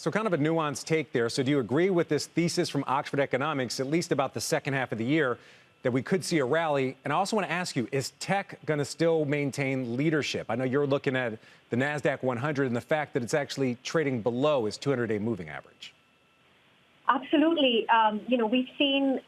So kind of a nuanced take there. So do you agree with this thesis from Oxford Economics, at least about the second half of the year, that we could see a rally? And I also want to ask you, is tech going to still maintain leadership? I know you're looking at the NASDAQ 100 and the fact that it's actually trading below its 200-day moving average. Absolutely. We've seen,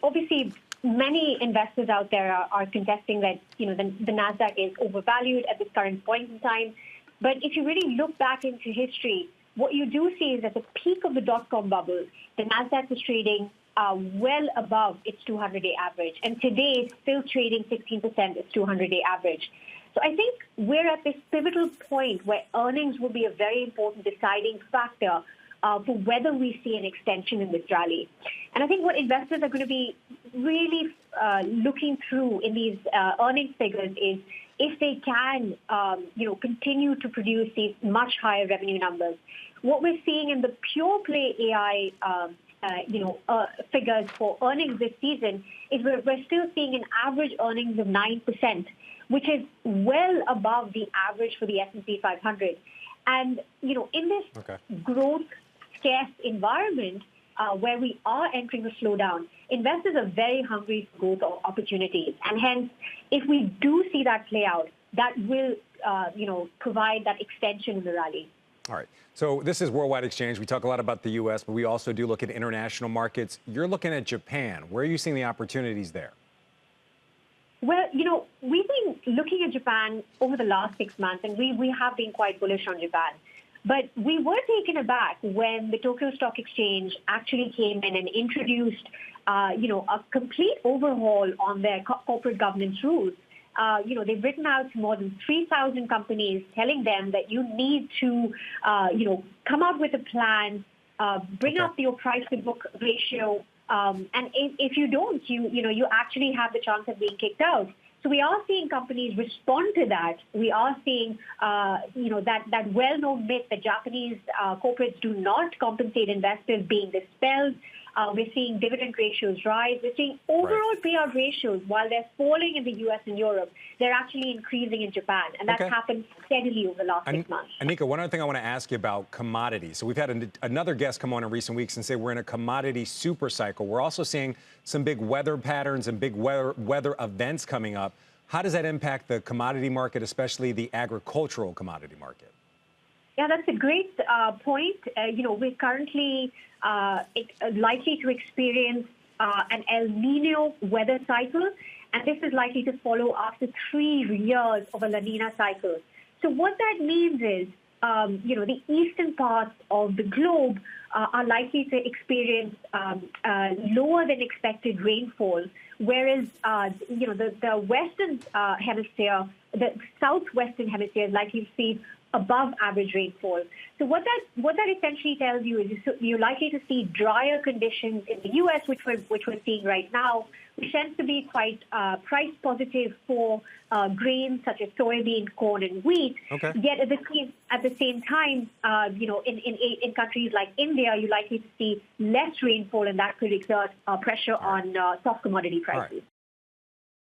obviously, many investors out there are contesting that, the NASDAQ is overvalued at this current point in time. But if you really look back into history, what you do see is at the peak of the dot-com bubble, the NASDAQ was trading well above its 200-day average. And today, it's still trading 16% its 200-day average. So I think we're at this pivotal point where earnings will be a very important deciding factor for whether we see an extension in this rally. And I think what investors are going to be really looking through in these earnings figures is if they can, continue to produce these much higher revenue numbers. What we're seeing in the pure play AI, figures for earnings this season is we're still seeing an average earnings of 9%, which is well above the average for the S&P 500. And, in this growth scarce environment where we are entering a slowdown, investors are very hungry for growth opportunities. And hence, if we do see that play out, that will, provide that extension in the rally. All right. So this is Worldwide Exchange. We talk a lot about the U.S., but we also do look at international markets. You're looking at Japan. Where are you seeing the opportunities there? Well, we've been looking at Japan over the last 6 months, and we have been quite bullish on Japan. But we were taken aback when the Tokyo Stock Exchange actually came in and introduced, a complete overhaul on their corporate governance rules. They've written out to more than 3,000 companies telling them that you need to, come up with a plan, bring up your price-to-book ratio, and if you don't, you actually have the chance of being kicked out. So we are seeing companies respond to that. We are seeing, that well-known myth that Japanese corporates do not compensate investors being dispelled. We're seeing dividend ratios rise. We're seeing overall payout ratios, while they're falling in the U.S. and Europe, they're actually increasing in Japan. And that's happened steadily over the last 6 months. Anika, one other thing I want to ask you about commodities. So we've had another guest come on in recent weeks and say we're in a commodity super cycle. We're also seeing some big weather patterns and big weather events coming up. How does that impact the commodity market, especially the agricultural commodity market? Yeah, that's a great point. We're currently likely to experience an El Nino weather cycle, and this is likely to follow after 3 years of a La Nina cycle. So what that means is, the eastern parts of the globe are likely to experience lower than expected rainfall, whereas, the western hemisphere, the southwestern hemisphere is likely to see above average rainfall. So what that essentially tells you is you're likely to see drier conditions in the U.S., which we're seeing right now, which tends to be quite price positive for grains such as soybean, corn, and wheat. Yet at the same time, in countries like India, you're likely to see less rainfall, and that could exert pressure on soft commodity prices.